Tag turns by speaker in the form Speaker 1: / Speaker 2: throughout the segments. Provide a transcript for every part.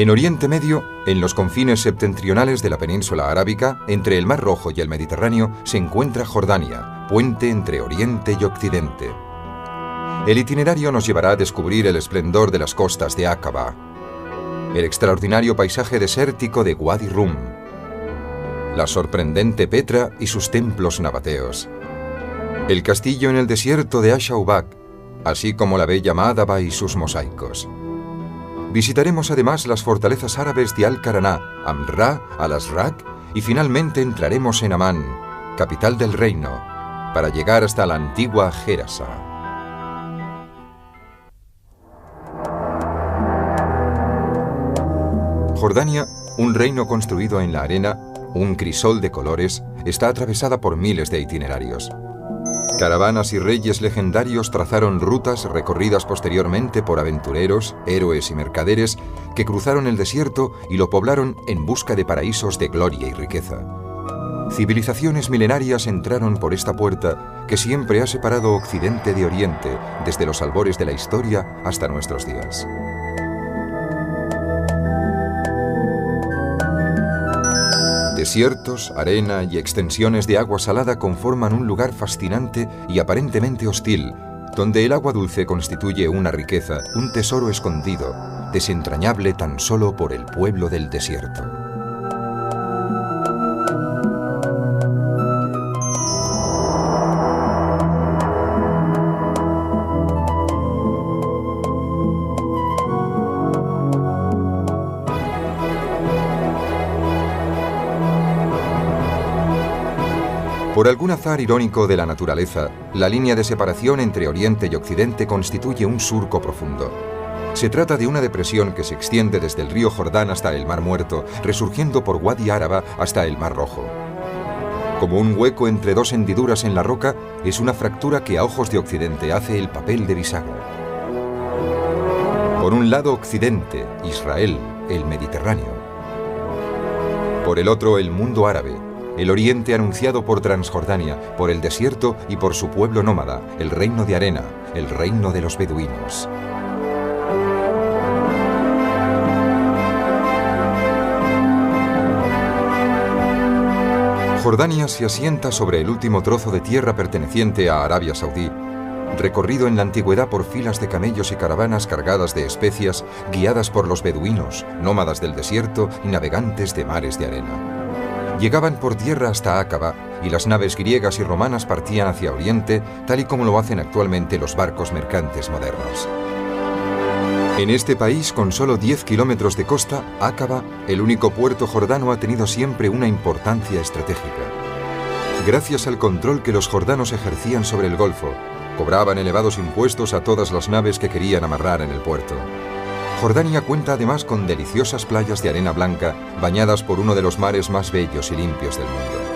Speaker 1: En Oriente Medio, en los confines septentrionales de la península arábica, entre el Mar Rojo y el Mediterráneo, se encuentra Jordania, puente entre Oriente y Occidente. El itinerario nos llevará a descubrir el esplendor de las costas de Aqaba, el extraordinario paisaje desértico de Wadi Rum, la sorprendente Petra y sus templos nabateos, el castillo en el desierto de Ashaubak, así como la bella Mádaba y sus mosaicos. Visitaremos además las fortalezas árabes de Al-Qaraná, Amrá, Al-Azraq y finalmente entraremos en Amán, capital del reino, para llegar hasta la antigua Gerasa. Jordania, un reino construido en la arena, un crisol de colores, está atravesada por miles de itinerarios. Caravanas y reyes legendarios trazaron rutas recorridas posteriormente por aventureros, héroes y mercaderes que cruzaron el desierto y lo poblaron en busca de paraísos de gloria y riqueza. Civilizaciones milenarias entraron por esta puerta que siempre ha separado Occidente de Oriente desde los albores de la historia hasta nuestros días. Desiertos, arena y extensiones de agua salada conforman un lugar fascinante y aparentemente hostil, donde el agua dulce constituye una riqueza, un tesoro escondido, desentrañable tan solo por el pueblo del desierto. Por algún azar irónico de la naturaleza, la línea de separación entre Oriente y Occidente constituye un surco profundo. Se trata de una depresión que se extiende desde el río Jordán hasta el Mar Muerto, resurgiendo por Wadi Araba hasta el Mar Rojo. Como un hueco entre dos hendiduras en la roca, es una fractura que a ojos de Occidente hace el papel de bisagra. Por un lado Occidente, Israel, el Mediterráneo. Por el otro el mundo árabe, el Oriente anunciado por Transjordania, por el desierto y por su pueblo nómada, el reino de arena, el reino de los beduinos. Jordania se asienta sobre el último trozo de tierra perteneciente a Arabia Saudí, recorrido en la antigüedad por filas de camellos y caravanas cargadas de especias, guiadas por los beduinos, nómadas del desierto y navegantes de mares de arena. Llegaban por tierra hasta Aqaba y las naves griegas y romanas partían hacia Oriente, tal y como lo hacen actualmente los barcos mercantes modernos. En este país, con solo 10 kilómetros de costa, Aqaba, el único puerto jordano, ha tenido siempre una importancia estratégica. Gracias al control que los jordanos ejercían sobre el Golfo, cobraban elevados impuestos a todas las naves que querían amarrar en el puerto. Jordania cuenta además con deliciosas playas de arena blanca, bañadas por uno de los mares más bellos y limpios del mundo.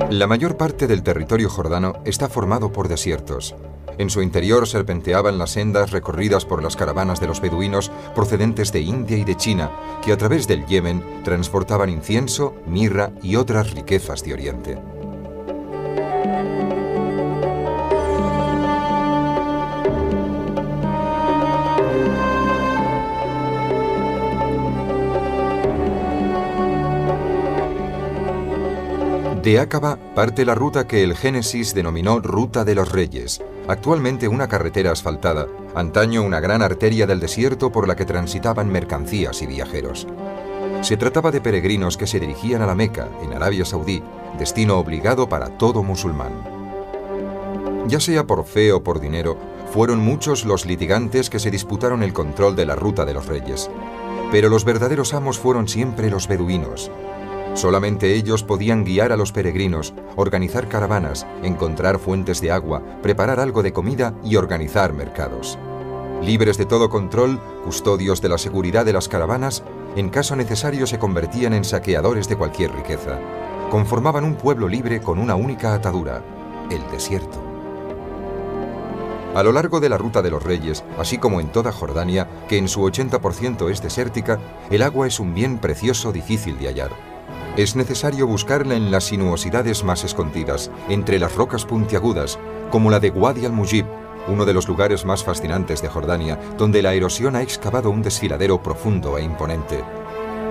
Speaker 1: La mayor parte del territorio jordano está formado por desiertos. En su interior serpenteaban las sendas recorridas por las caravanas de los beduinos procedentes de India y de China, que a través del Yemen transportaban incienso, mirra y otras riquezas de Oriente. De Aqaba parte la ruta que el Génesis denominó Ruta de los Reyes, actualmente una carretera asfaltada, antaño una gran arteria del desierto por la que transitaban mercancías y viajeros. Se trataba de peregrinos que se dirigían a la Meca, en Arabia Saudí, destino obligado para todo musulmán. Ya sea por fe o por dinero, fueron muchos los litigantes que se disputaron el control de la Ruta de los Reyes. Pero los verdaderos amos fueron siempre los beduinos. Solamente ellos podían guiar a los peregrinos, organizar caravanas, encontrar fuentes de agua, preparar algo de comida y organizar mercados. Libres de todo control, custodios de la seguridad de las caravanas, en caso necesario se convertían en saqueadores de cualquier riqueza. Conformaban un pueblo libre con una única atadura, el desierto. A lo largo de la Ruta de los Reyes, así como en toda Jordania, que en su 80% es desértica, el agua es un bien precioso difícil de hallar. Es necesario buscarla en las sinuosidades más escondidas, entre las rocas puntiagudas, como la de Wadi al-Mujib, uno de los lugares más fascinantes de Jordania, donde la erosión ha excavado un desfiladero profundo e imponente.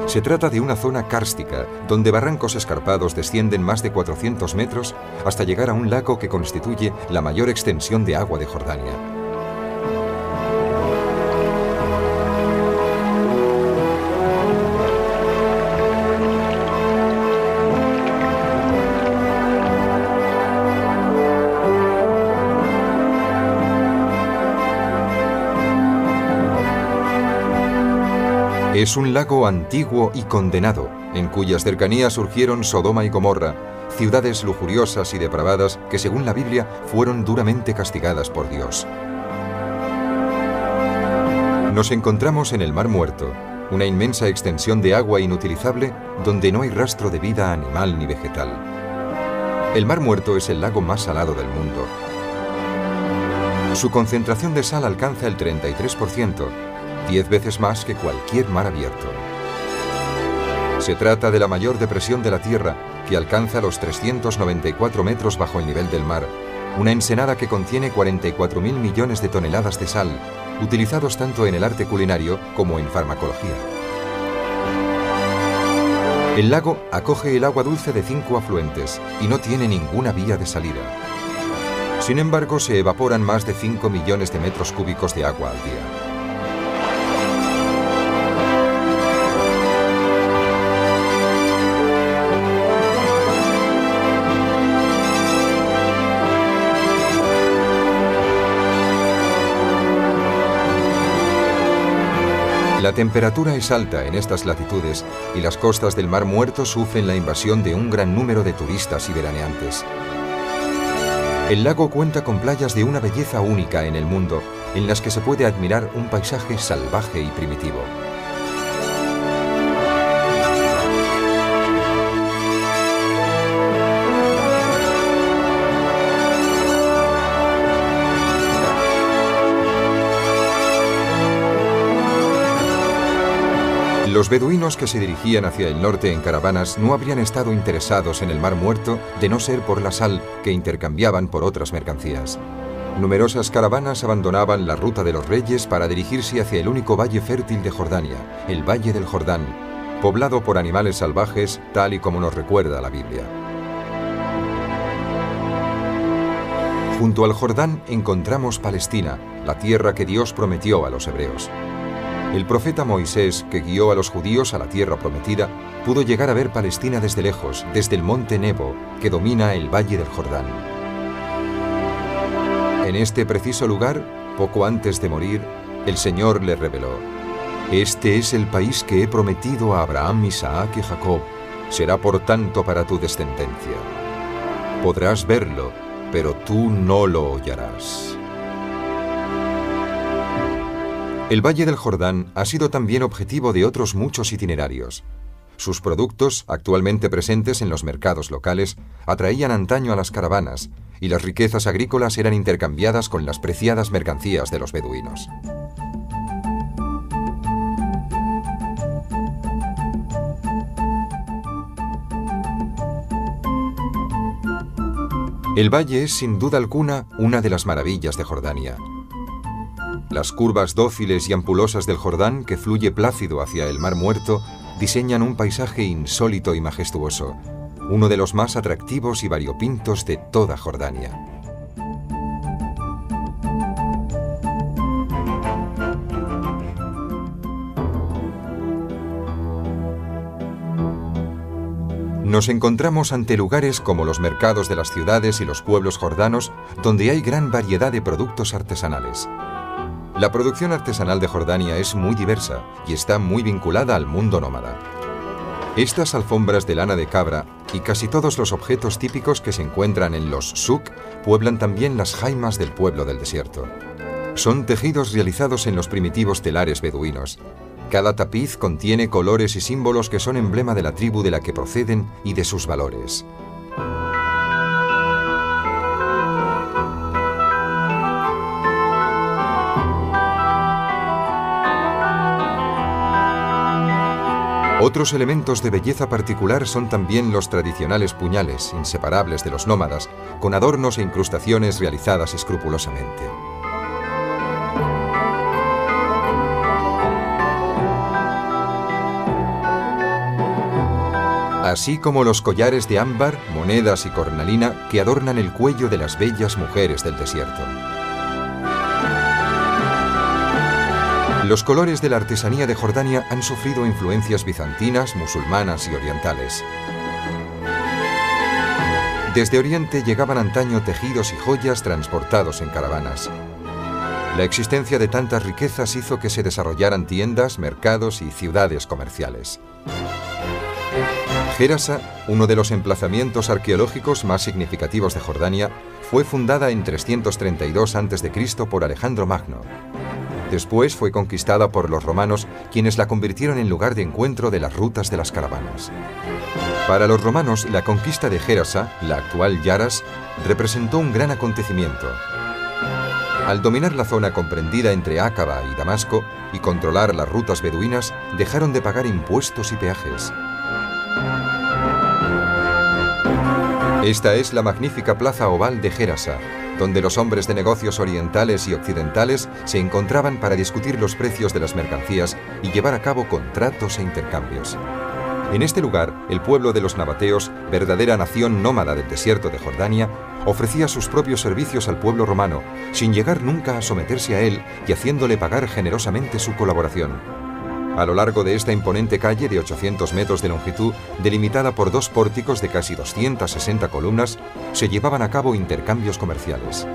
Speaker 1: Se trata de una zona kárstica, donde barrancos escarpados descienden más de 400 metros hasta llegar a un lago que constituye la mayor extensión de agua de Jordania. Es un lago antiguo y condenado, en cuyas cercanías surgieron Sodoma y Gomorra, ciudades lujuriosas y depravadas que, según la Biblia, fueron duramente castigadas por Dios. Nos encontramos en el Mar Muerto, una inmensa extensión de agua inutilizable donde no hay rastro de vida animal ni vegetal. El Mar Muerto es el lago más salado del mundo. Su concentración de sal alcanza el 33%, 10 veces más que cualquier mar abierto. Se trata de la mayor depresión de la Tierra, que alcanza los 394 metros bajo el nivel del mar, una ensenada que contiene 44.000 millones de toneladas de sal, utilizados tanto en el arte culinario como en farmacología. El lago acoge el agua dulce de 5 afluentes y no tiene ninguna vía de salida. Sin embargo, se evaporan más de 5 millones de metros cúbicos de agua al día. La temperatura es alta en estas latitudes y las costas del Mar Muerto sufren la invasión de un gran número de turistas y veraneantes. El lago cuenta con playas de una belleza única en el mundo, en las que se puede admirar un paisaje salvaje y primitivo. Los beduinos que se dirigían hacia el norte en caravanas no habrían estado interesados en el Mar Muerto de no ser por la sal que intercambiaban por otras mercancías. Numerosas caravanas abandonaban la ruta de los reyes para dirigirse hacia el único valle fértil de Jordania, el Valle del Jordán, poblado por animales salvajes tal y como nos recuerda la Biblia. Junto al Jordán encontramos Palestina, la tierra que Dios prometió a los hebreos. El profeta Moisés, que guió a los judíos a la tierra prometida, pudo llegar a ver Palestina desde lejos, desde el monte Nebo, que domina el Valle del Jordán. En este preciso lugar, poco antes de morir, el Señor le reveló: «Este es el país que he prometido a Abraham, Isaac y Jacob. Será por tanto para tu descendencia. Podrás verlo, pero tú no lo hollarás». El Valle del Jordán ha sido también objetivo de otros muchos itinerarios. Sus productos, actualmente presentes en los mercados locales, atraían antaño a las caravanas, y las riquezas agrícolas eran intercambiadas con las preciadas mercancías de los beduinos. El valle es sin duda alguna una de las maravillas de Jordania. Las curvas dóciles y ampulosas del Jordán, que fluye plácido hacia el Mar Muerto, diseñan un paisaje insólito y majestuoso, uno de los más atractivos y variopintos de toda Jordania. Nos encontramos ante lugares como los mercados de las ciudades y los pueblos jordanos, donde hay gran variedad de productos artesanales. La producción artesanal de Jordania es muy diversa y está muy vinculada al mundo nómada. Estas alfombras de lana de cabra y casi todos los objetos típicos que se encuentran en los suk pueblan también las jaimas del pueblo del desierto. Son tejidos realizados en los primitivos telares beduinos. Cada tapiz contiene colores y símbolos que son emblema de la tribu de la que proceden y de sus valores. Otros elementos de belleza particular son también los tradicionales puñales, inseparables de los nómadas, con adornos e incrustaciones realizadas escrupulosamente. Así como los collares de ámbar, monedas y cornalina que adornan el cuello de las bellas mujeres del desierto. Los colores de la artesanía de Jordania han sufrido influencias bizantinas, musulmanas y orientales. Desde Oriente llegaban antaño tejidos y joyas transportados en caravanas. La existencia de tantas riquezas hizo que se desarrollaran tiendas, mercados y ciudades comerciales. Gerasa, uno de los emplazamientos arqueológicos más significativos de Jordania, fue fundada en 332 a.C. por Alejandro Magno. Después fue conquistada por los romanos, quienes la convirtieron en lugar de encuentro de las rutas de las caravanas. Para los romanos, la conquista de Gerasa, la actual Yaras, representó un gran acontecimiento. Al dominar la zona comprendida entre Áqaba y Damasco y controlar las rutas beduinas, dejaron de pagar impuestos y peajes. Esta es la magnífica plaza oval de Gerasa, donde los hombres de negocios orientales y occidentales se encontraban para discutir los precios de las mercancías y llevar a cabo contratos e intercambios. En este lugar, el pueblo de los nabateos, verdadera nación nómada del desierto de Jordania, ofrecía sus propios servicios al pueblo romano, sin llegar nunca a someterse a él y haciéndole pagar generosamente su colaboración. A lo largo de esta imponente calle de 800 metros de longitud, delimitada por dos pórticos de casi 260 columnas, se llevaban a cabo intercambios comerciales.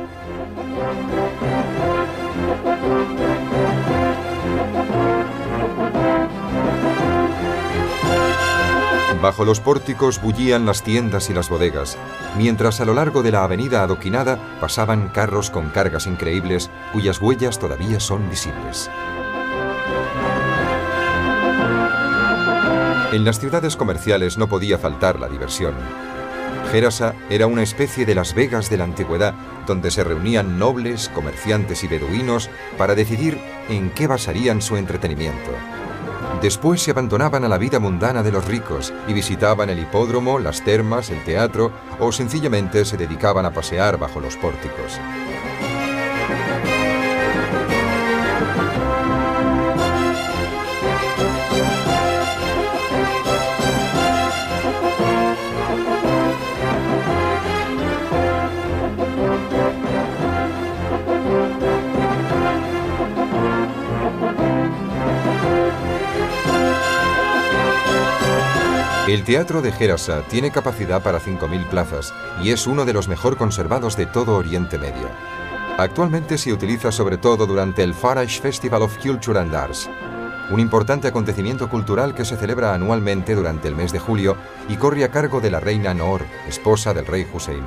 Speaker 1: Bajo los pórticos bullían las tiendas y las bodegas, mientras a lo largo de la avenida adoquinada pasaban carros con cargas increíbles cuyas huellas todavía son visibles. En las ciudades comerciales no podía faltar la diversión. Gerasa era una especie de Las Vegas de la antigüedad, donde se reunían nobles, comerciantes y beduinos para decidir en qué basarían su entretenimiento. Después se abandonaban a la vida mundana de los ricos y visitaban el hipódromo, las termas, el teatro o sencillamente se dedicaban a pasear bajo los pórticos. El teatro de Gerasa tiene capacidad para 5.000 plazas y es uno de los mejor conservados de todo Oriente Medio. Actualmente se utiliza sobre todo durante el Farash Festival of Culture and Arts, un importante acontecimiento cultural que se celebra anualmente durante el mes de julio y corre a cargo de la reina Noor, esposa del rey Hussein.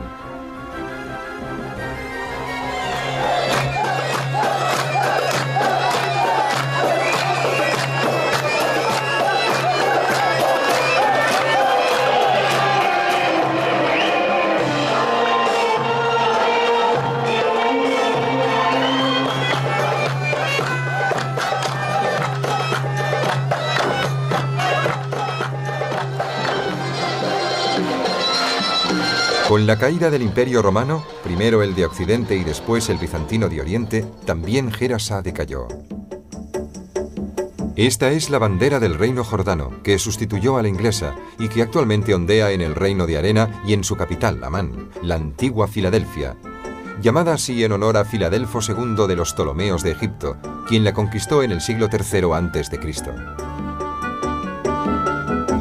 Speaker 1: Con la caída del Imperio Romano, primero el de Occidente y después el bizantino de Oriente, también Gerasa decayó. Esta es la bandera del reino jordano, que sustituyó a la inglesa y que actualmente ondea en el reino de arena y en su capital, Amán, la antigua Filadelfia, llamada así en honor a Filadelfo II de los Ptolomeos de Egipto, quien la conquistó en el siglo III a.C.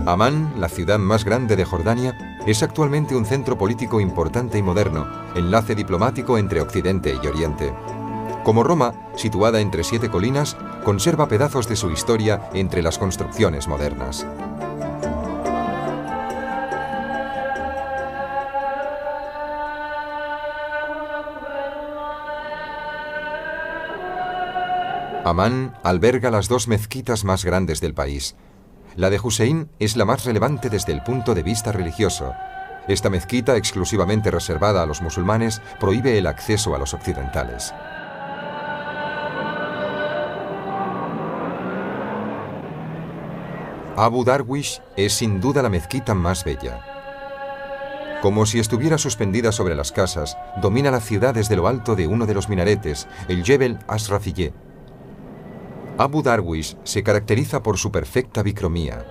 Speaker 1: Amán, la ciudad más grande de Jordania, es actualmente un centro político importante y moderno, enlace diplomático entre Occidente y Oriente. Como Roma, situada entre 7 colinas, conserva pedazos de su historia entre las construcciones modernas. Amán alberga las dos mezquitas más grandes del país. La de Hussein es la más relevante desde el punto de vista religioso. Esta mezquita, exclusivamente reservada a los musulmanes, prohíbe el acceso a los occidentales. Abu Darwish es sin duda la mezquita más bella. Como si estuviera suspendida sobre las casas, domina la ciudad desde lo alto de uno de los minaretes, el Jebel Asrafiyeh. Abu Darwish se caracteriza por su perfecta bicromía.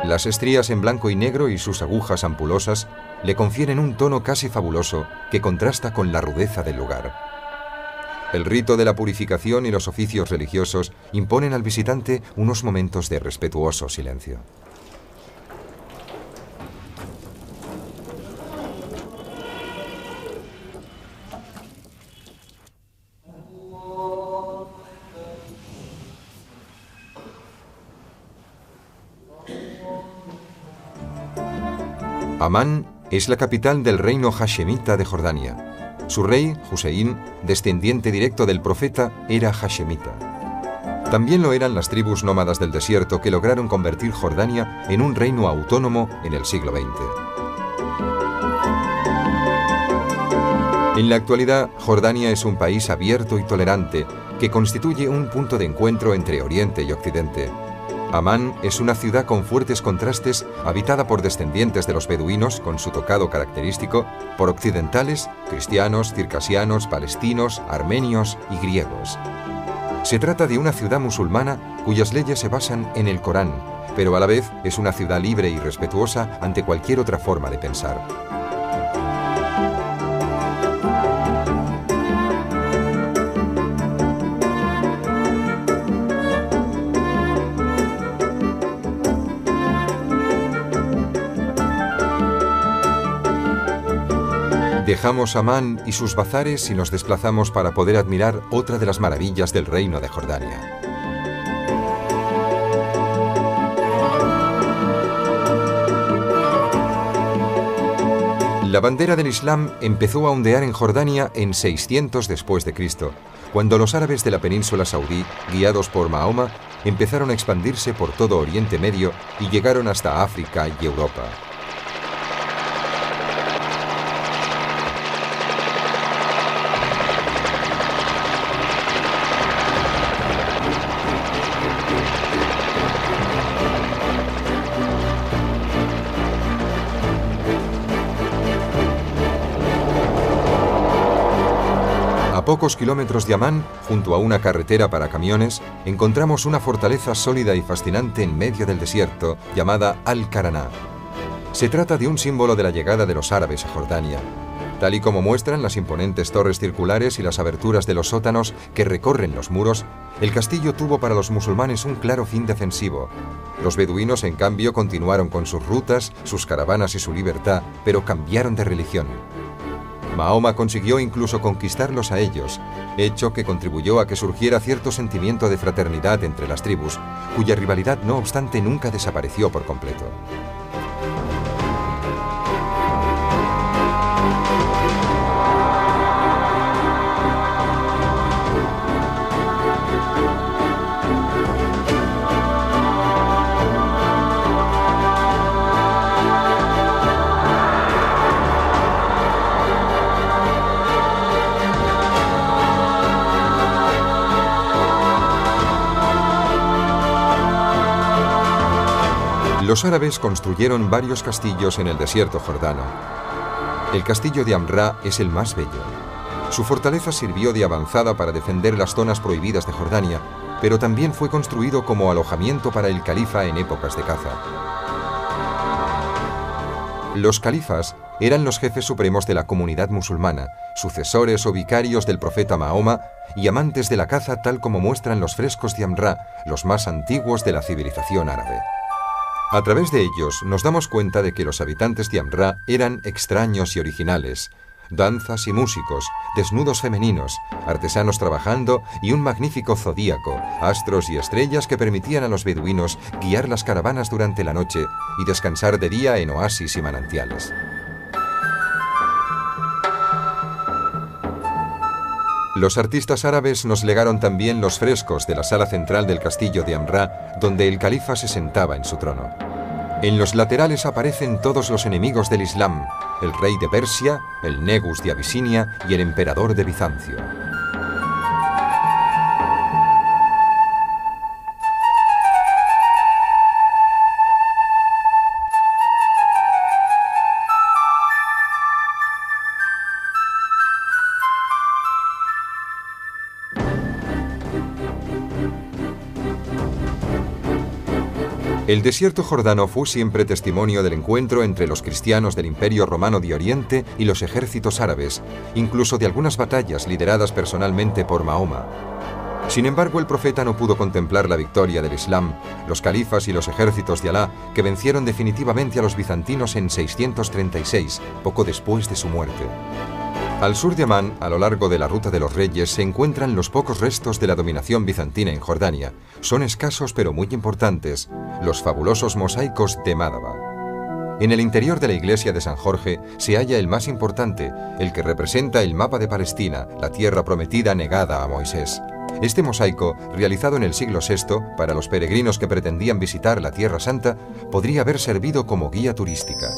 Speaker 1: Las estrías en blanco y negro y sus agujas ampulosas le confieren un tono casi fabuloso que contrasta con la rudeza del lugar. El rito de la purificación y los oficios religiosos imponen al visitante unos momentos de respetuoso silencio. Amán es la capital del reino hashemita de Jordania. Su rey, Husein, descendiente directo del profeta, era hashemita. También lo eran las tribus nómadas del desierto que lograron convertir Jordania en un reino autónomo en el siglo XX. En la actualidad, Jordania es un país abierto y tolerante que constituye un punto de encuentro entre Oriente y Occidente. Amán es una ciudad con fuertes contrastes, habitada por descendientes de los beduinos con su tocado característico, por occidentales, cristianos, circasianos, palestinos, armenios y griegos. Se trata de una ciudad musulmana cuyas leyes se basan en el Corán, pero a la vez es una ciudad libre y respetuosa ante cualquier otra forma de pensar. Dejamos Amán y sus bazares y nos desplazamos para poder admirar otra de las maravillas del reino de Jordania. La bandera del Islam empezó a ondear en Jordania en 600 después de Cristo, cuando los árabes de la península saudí, guiados por Mahoma, empezaron a expandirse por todo Oriente Medio y llegaron hasta África y Europa. A pocos kilómetros de Amán, junto a una carretera para camiones, encontramos una fortaleza sólida y fascinante en medio del desierto, llamada Al-Karaná. Se trata de un símbolo de la llegada de los árabes a Jordania. Tal y como muestran las imponentes torres circulares y las aberturas de los sótanos que recorren los muros, el castillo tuvo para los musulmanes un claro fin defensivo. Los beduinos, en cambio, continuaron con sus rutas, sus caravanas y su libertad, pero cambiaron de religión. Mahoma consiguió incluso conquistarlos a ellos, hecho que contribuyó a que surgiera cierto sentimiento de fraternidad entre las tribus, cuya rivalidad no obstante nunca desapareció por completo. Los árabes construyeron varios castillos en el desierto jordano. El castillo de Amrá es el más bello. Su fortaleza sirvió de avanzada para defender las zonas prohibidas de Jordania, pero también fue construido como alojamiento para el califa en épocas de caza. Los califas eran los jefes supremos de la comunidad musulmana, sucesores o vicarios del profeta Mahoma y amantes de la caza tal como muestran los frescos de Amrá, los más antiguos de la civilización árabe. A través de ellos nos damos cuenta de que los habitantes de Amrá eran extraños y originales. Danzas y músicos, desnudos femeninos, artesanos trabajando y un magnífico zodíaco, astros y estrellas que permitían a los beduinos guiar las caravanas durante la noche y descansar de día en oasis y manantiales. Los artistas árabes nos legaron también los frescos de la sala central del castillo de Amrá, donde el califa se sentaba en su trono. En los laterales aparecen todos los enemigos del Islam, el rey de Persia, el Negus de Abisinia y el emperador de Bizancio. El desierto jordano fue siempre testimonio del encuentro entre los cristianos del Imperio Romano de Oriente y los ejércitos árabes, incluso de algunas batallas lideradas personalmente por Mahoma. Sin embargo, el profeta no pudo contemplar la victoria del Islam, los califas y los ejércitos de Alá, que vencieron definitivamente a los bizantinos en 636, poco después de su muerte. Al sur de Amán, a lo largo de la Ruta de los Reyes, se encuentran los pocos restos de la dominación bizantina en Jordania. Son escasos pero muy importantes, los fabulosos mosaicos de Mádaba. En el interior de la iglesia de San Jorge se halla el más importante, el que representa el mapa de Palestina, la tierra prometida negada a Moisés. Este mosaico, realizado en el siglo VI para los peregrinos que pretendían visitar la Tierra Santa, podría haber servido como guía turística.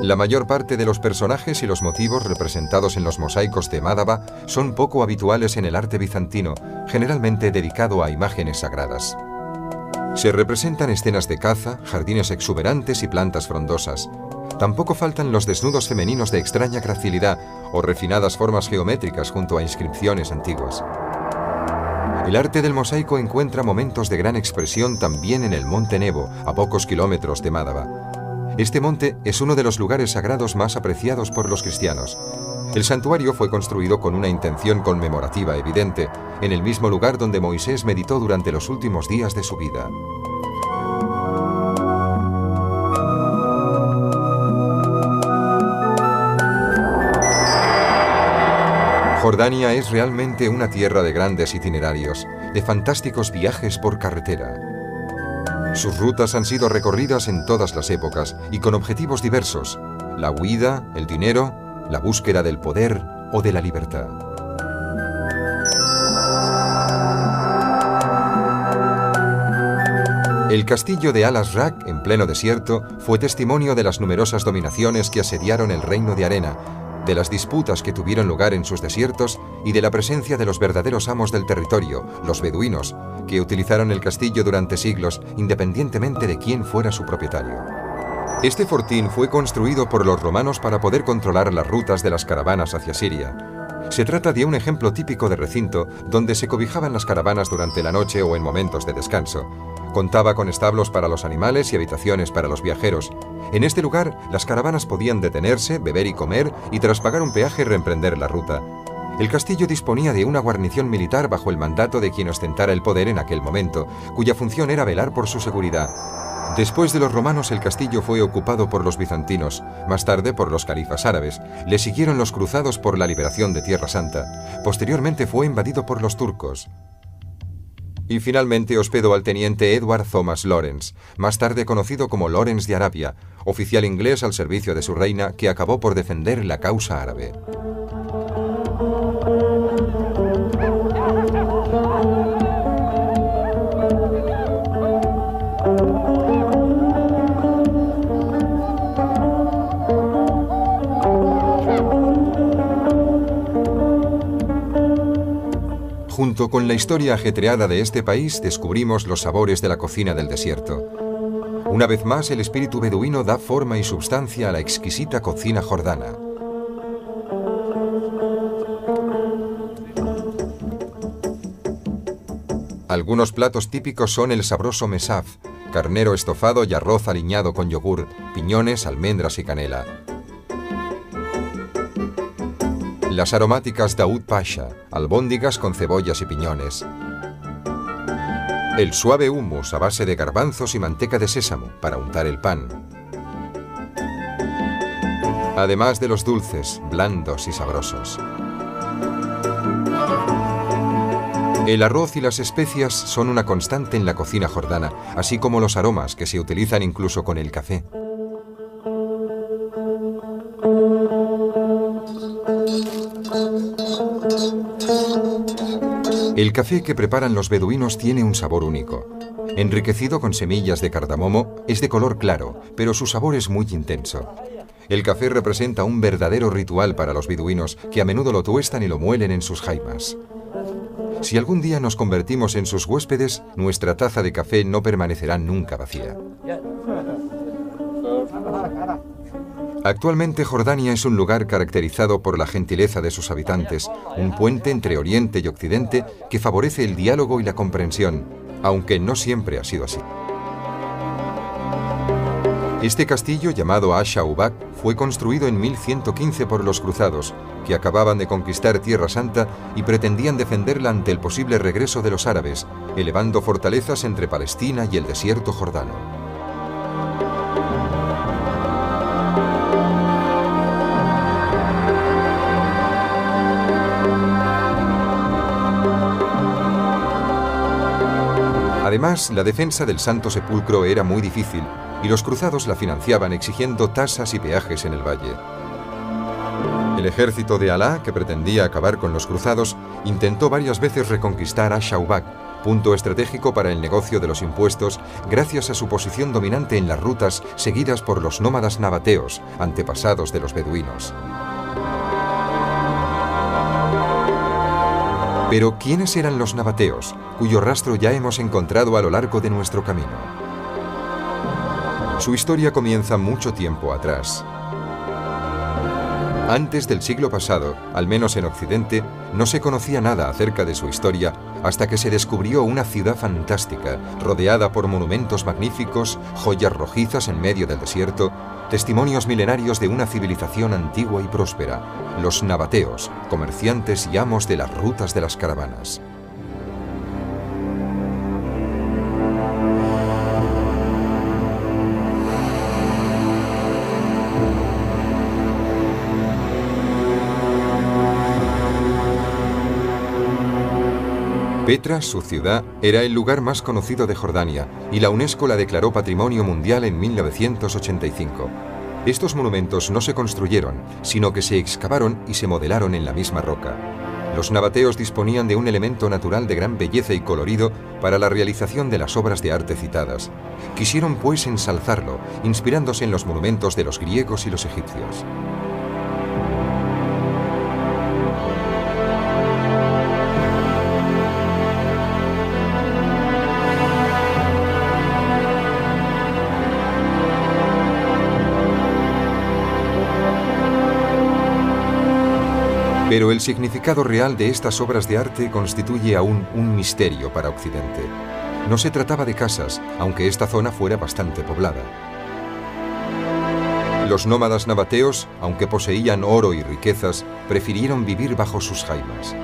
Speaker 1: La mayor parte de los personajes y los motivos representados en los mosaicos de Mádaba son poco habituales en el arte bizantino, generalmente dedicado a imágenes sagradas. Se representan escenas de caza, jardines exuberantes y plantas frondosas. Tampoco faltan los desnudos femeninos de extraña gracilidad o refinadas formas geométricas junto a inscripciones antiguas. El arte del mosaico encuentra momentos de gran expresión también en el Monte Nebo, a pocos kilómetros de Mádaba. Este monte es uno de los lugares sagrados más apreciados por los cristianos. El santuario fue construido con una intención conmemorativa evidente, en el mismo lugar donde Moisés meditó durante los últimos días de su vida. Jordania es realmente una tierra de grandes itinerarios, de fantásticos viajes por carretera. Sus rutas han sido recorridas en todas las épocas y con objetivos diversos: la huida, el dinero, la búsqueda del poder o de la libertad. El castillo de Al-Azraq, en pleno desierto, fue testimonio de las numerosas dominaciones que asediaron el reino de arena, de las disputas que tuvieron lugar en sus desiertos y de la presencia de los verdaderos amos del territorio, los beduinos, que utilizaron el castillo durante siglos, independientemente de quién fuera su propietario. Este fortín fue construido por los romanos para poder controlar las rutas de las caravanas hacia Siria. Se trata de un ejemplo típico de recinto donde se cobijaban las caravanas durante la noche o en momentos de descanso. Contaba con establos para los animales y habitaciones para los viajeros. En este lugar, las caravanas podían detenerse, beber y comer, y tras pagar un peaje reemprender la ruta. El castillo disponía de una guarnición militar bajo el mandato de quien ostentara el poder en aquel momento, cuya función era velar por su seguridad. Después de los romanos, el castillo fue ocupado por los bizantinos, más tarde por los califas árabes. Le siguieron los cruzados por la liberación de Tierra Santa. Posteriormente fue invadido por los turcos. Y finalmente hospedó al teniente Edward Thomas Lawrence, más tarde conocido como Lawrence de Arabia, oficial inglés al servicio de su reina que acabó por defender la causa árabe. Junto con la historia ajetreada de este país, descubrimos los sabores de la cocina del desierto. Una vez más, el espíritu beduino da forma y substancia a la exquisita cocina jordana. Algunos platos típicos son el sabroso mesaf, carnero estofado y arroz aliñado con yogur, piñones, almendras y canela. Las aromáticas Daoud Pasha, albóndigas con cebollas y piñones. El suave hummus a base de garbanzos y manteca de sésamo para untar el pan. Además de los dulces, blandos y sabrosos. El arroz y las especias son una constante en la cocina jordana, así como los aromas que se utilizan incluso con el café. El café que preparan los beduinos tiene un sabor único. Enriquecido con semillas de cardamomo, es de color claro, pero su sabor es muy intenso. El café representa un verdadero ritual para los beduinos, que a menudo lo tuestan y lo muelen en sus jaimas. Si algún día nos convertimos en sus huéspedes, nuestra taza de café no permanecerá nunca vacía. Actualmente Jordania es un lugar caracterizado por la gentileza de sus habitantes, un puente entre Oriente y Occidente que favorece el diálogo y la comprensión, aunque no siempre ha sido así. Este castillo, llamado Asha-Ubak, fue construido en 1115 por los cruzados, que acababan de conquistar Tierra Santa y pretendían defenderla ante el posible regreso de los árabes, elevando fortalezas entre Palestina y el desierto jordano. Además, la defensa del Santo Sepulcro era muy difícil y los cruzados la financiaban exigiendo tasas y peajes en el valle. El ejército de Alá, que pretendía acabar con los cruzados, intentó varias veces reconquistar Asha-Ubak, punto estratégico para el negocio de los impuestos, gracias a su posición dominante en las rutas seguidas por los nómadas nabateos, antepasados de los beduinos. Pero, ¿quiénes eran los nabateos, cuyo rastro ya hemos encontrado a lo largo de nuestro camino? Su historia comienza mucho tiempo atrás. Antes del siglo pasado, al menos en Occidente, no se conocía nada acerca de su historia hasta que se descubrió una ciudad fantástica, rodeada por monumentos magníficos, joyas rojizas en medio del desierto, testimonios milenarios de una civilización antigua y próspera, los nabateos, comerciantes y amos de las rutas de las caravanas. Petra, su ciudad, era el lugar más conocido de Jordania y la UNESCO la declaró Patrimonio Mundial en 1985. Estos monumentos no se construyeron, sino que se excavaron y se modelaron en la misma roca. Los nabateos disponían de un elemento natural de gran belleza y colorido para la realización de las obras de arte citadas. Quisieron pues ensalzarlo, inspirándose en los monumentos de los griegos y los egipcios. Pero el significado real de estas obras de arte constituye aún un misterio para Occidente. No se trataba de casas, aunque esta zona fuera bastante poblada. Los nómadas nabateos, aunque poseían oro y riquezas, prefirieron vivir bajo sus jaimas.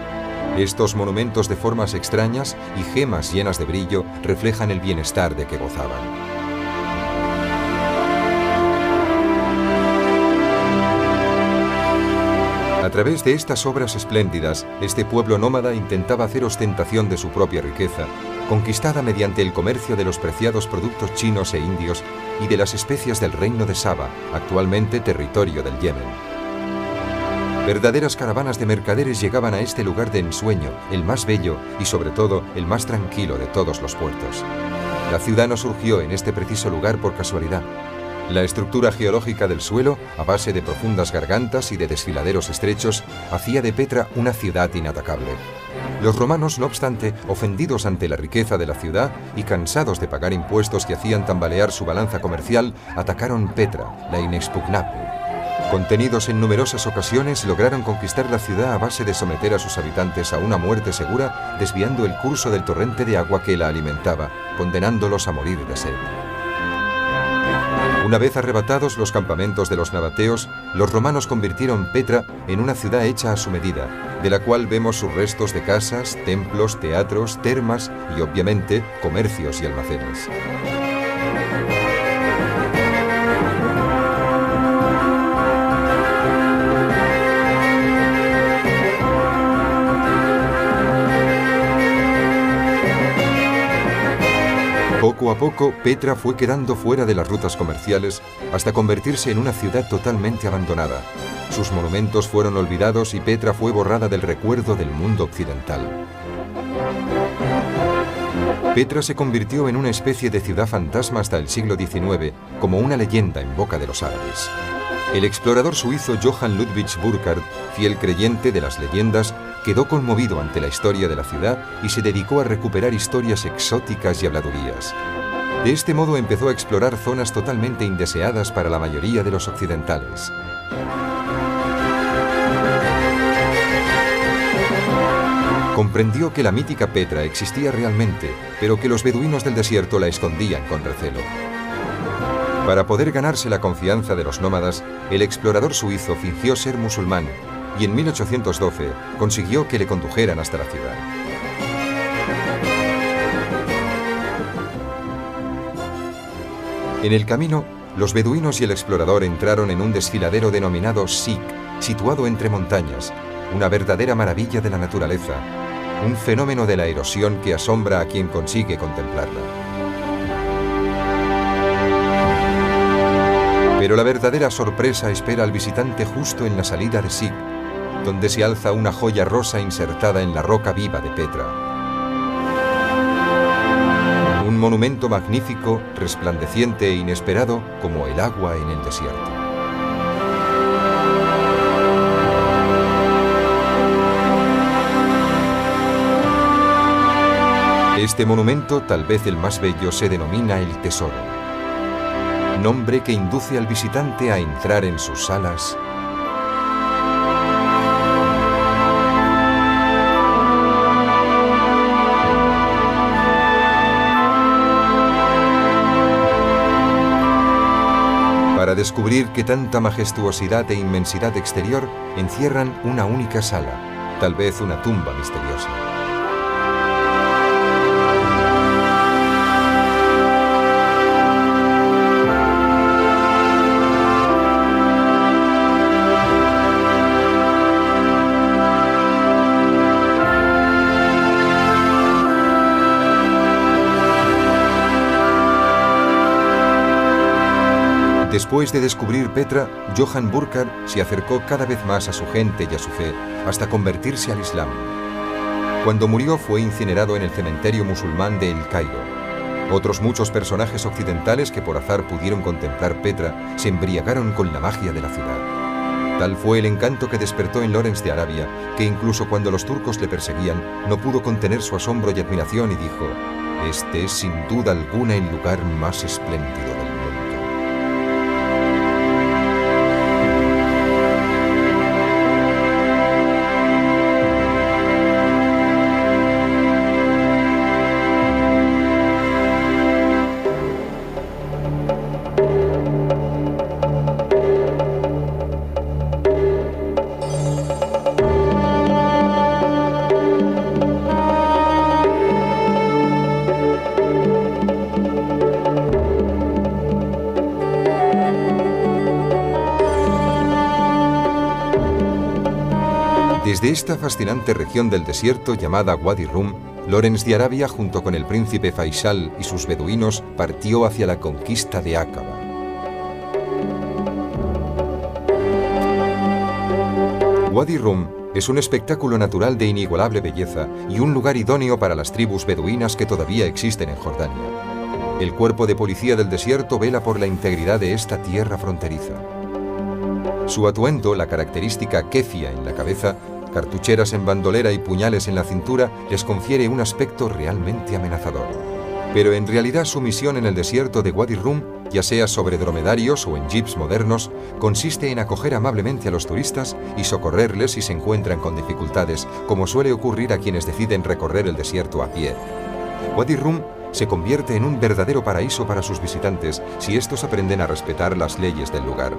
Speaker 1: Estos monumentos de formas extrañas y gemas llenas de brillo reflejan el bienestar de que gozaban. A través de estas obras espléndidas, este pueblo nómada intentaba hacer ostentación de su propia riqueza, conquistada mediante el comercio de los preciados productos chinos e indios y de las especias del reino de Saba, actualmente territorio del Yemen. Verdaderas caravanas de mercaderes llegaban a este lugar de ensueño, el más bello y sobre todo el más tranquilo de todos los puertos. La ciudad no surgió en este preciso lugar por casualidad. La estructura geológica del suelo, a base de profundas gargantas y de desfiladeros estrechos, hacía de Petra una ciudad inatacable. Los romanos, no obstante, ofendidos ante la riqueza de la ciudad y cansados de pagar impuestos que hacían tambalear su balanza comercial, atacaron Petra, la inexpugnable. Contenidos en numerosas ocasiones, lograron conquistar la ciudad a base de someter a sus habitantes a una muerte segura, desviando el curso del torrente de agua que la alimentaba, condenándolos a morir de sed. Una vez arrebatados los campamentos de los nabateos, los romanos convirtieron Petra en una ciudad hecha a su medida, de la cual vemos sus restos de casas, templos, teatros, termas y, obviamente, comercios y almacenes. Poco a poco, Petra fue quedando fuera de las rutas comerciales hasta convertirse en una ciudad totalmente abandonada. Sus monumentos fueron olvidados y Petra fue borrada del recuerdo del mundo occidental. Petra se convirtió en una especie de ciudad fantasma hasta el siglo XIX, como una leyenda en boca de los árabes. El explorador suizo Johann Ludwig Burckhardt, fiel creyente de las leyendas, quedó conmovido ante la historia de la ciudad y se dedicó a recuperar historias exóticas y habladurías. De este modo empezó a explorar zonas totalmente indeseadas para la mayoría de los occidentales. Comprendió que la mítica Petra existía realmente, pero que los beduinos del desierto la escondían con recelo. Para poder ganarse la confianza de los nómadas, el explorador suizo fingió ser musulmán y en 1812 consiguió que le condujeran hasta la ciudad. En el camino, los beduinos y el explorador entraron en un desfiladero denominado Sikh, situado entre montañas, una verdadera maravilla de la naturaleza, un fenómeno de la erosión que asombra a quien consigue contemplarla. Pero la verdadera sorpresa espera al visitante justo en la salida de Sikh, donde se alza una joya rosa insertada en la roca viva de Petra. Un monumento magnífico, resplandeciente e inesperado como el agua en el desierto. Este monumento, tal vez el más bello, se denomina el Tesoro, nombre que induce al visitante a entrar en sus salas para descubrir que tanta majestuosidad e inmensidad exterior encierran una única sala, tal vez una tumba misteriosa. Después de descubrir Petra, Johann Burckhardt se acercó cada vez más a su gente y a su fe, hasta convertirse al Islam. Cuando murió fue incinerado en el cementerio musulmán de El Cairo. Otros muchos personajes occidentales que por azar pudieron contemplar Petra se embriagaron con la magia de la ciudad. Tal fue el encanto que despertó en Lorenz de Arabia, que incluso cuando los turcos le perseguían, no pudo contener su asombro y admiración y dijo: «Este es sin duda alguna el lugar más espléndido del mundo». Desde esta fascinante región del desierto llamada Wadi Rum, Lorenz de Arabia, junto con el príncipe Faisal y sus beduinos, partió hacia la conquista de Aqaba. Wadi Rum es un espectáculo natural de inigualable belleza y un lugar idóneo para las tribus beduinas que todavía existen en Jordania. El cuerpo de policía del desierto vela por la integridad de esta tierra fronteriza. Su atuendo, la característica kefia en la cabeza, cartucheras en bandolera y puñales en la cintura, les confiere un aspecto realmente amenazador. Pero en realidad su misión en el desierto de Wadi Rum, ya sea sobre dromedarios o en jeeps modernos, consiste en acoger amablemente a los turistas y socorrerles si se encuentran con dificultades, como suele ocurrir a quienes deciden recorrer el desierto a pie. Wadi Rum se convierte en un verdadero paraíso para sus visitantes si estos aprenden a respetar las leyes del lugar.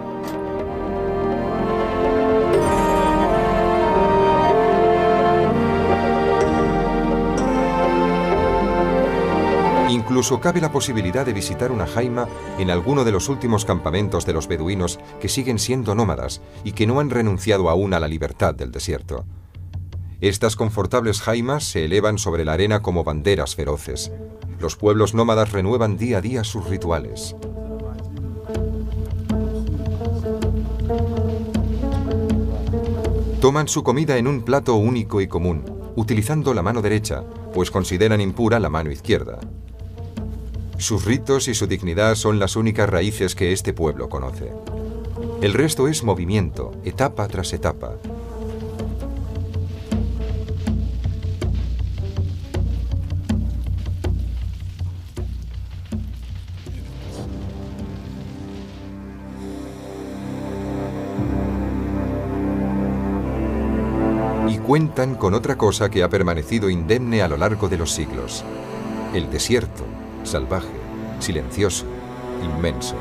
Speaker 1: Incluso cabe la posibilidad de visitar una jaima en alguno de los últimos campamentos de los beduinos que siguen siendo nómadas y que no han renunciado aún a la libertad del desierto. Estas confortables jaimas se elevan sobre la arena como banderas feroces. Los pueblos nómadas renuevan día a día sus rituales. Toman su comida en un plato único y común, utilizando la mano derecha, pues consideran impura la mano izquierda. Sus ritos y su dignidad son las únicas raíces que este pueblo conoce. El resto es movimiento, etapa tras etapa. cuentan con otra cosa que ha permanecido indemne a lo largo de los siglos: el desierto, salvaje, silencioso, inmenso.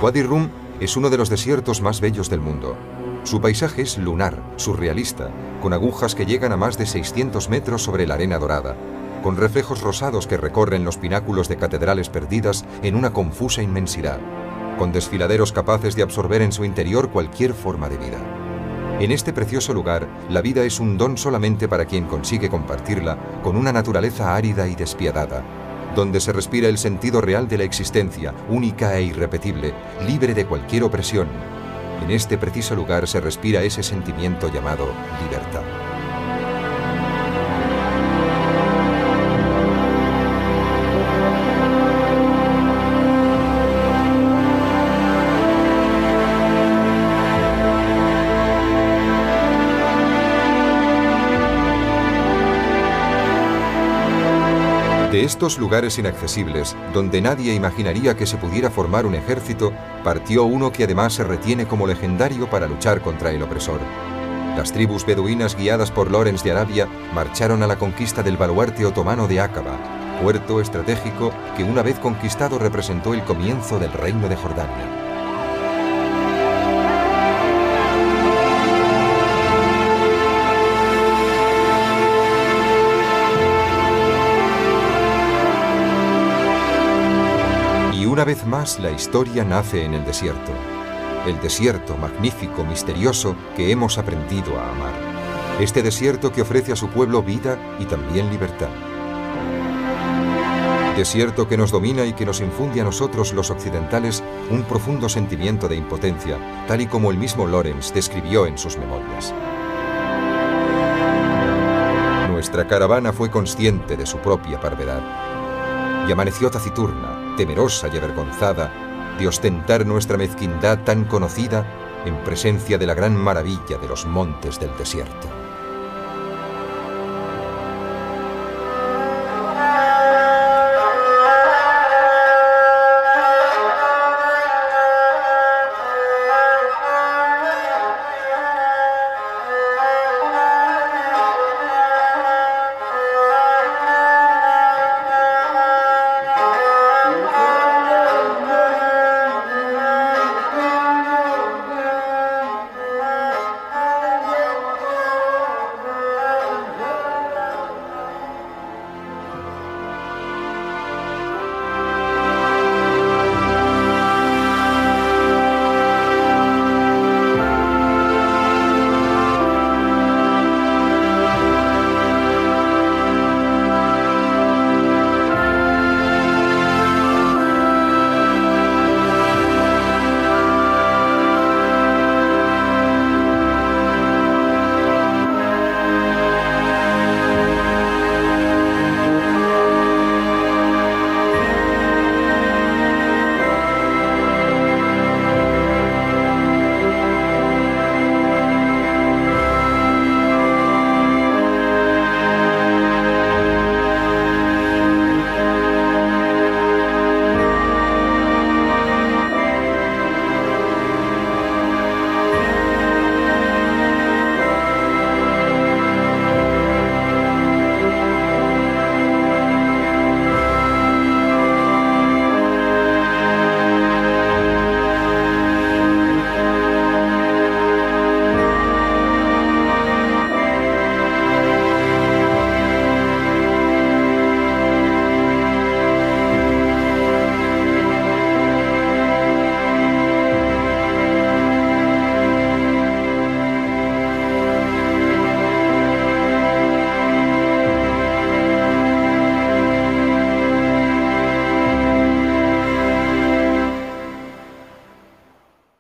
Speaker 1: Wadi Rum es uno de los desiertos más bellos del mundo. Su paisaje es lunar, surrealista, con agujas que llegan a más de 600 metros sobre la arena dorada, con reflejos rosados que recorren los pináculos de catedrales perdidas en una confusa inmensidad, con desfiladeros capaces de absorber en su interior cualquier forma de vida. En este precioso lugar, la vida es un don solamente para quien consigue compartirla con una naturaleza árida y despiadada, donde se respira el sentido real de la existencia, única e irrepetible, libre de cualquier opresión. En este preciso lugar se respira ese sentimiento llamado libertad. De estos lugares inaccesibles, donde nadie imaginaría que se pudiera formar un ejército, partió uno que además se retiene como legendario para luchar contra el opresor. Las tribus beduinas guiadas por Lorenz de Arabia marcharon a la conquista del baluarte otomano de Aqaba, puerto estratégico que una vez conquistado representó el comienzo del reino de Jordania. Una vez más, la historia nace en el desierto magnífico, misterioso, que hemos aprendido a amar. Este desierto que ofrece a su pueblo vida y también libertad. Desierto que nos domina y que nos infunde a nosotros, los occidentales, un profundo sentimiento de impotencia, tal y como el mismo Lorenz describió en sus memorias. Nuestra caravana fue consciente de su propia parvedad y amaneció taciturna, temerosa y avergonzada de ostentar nuestra mezquindad tan conocida en presencia de la gran maravilla de los montes del desierto.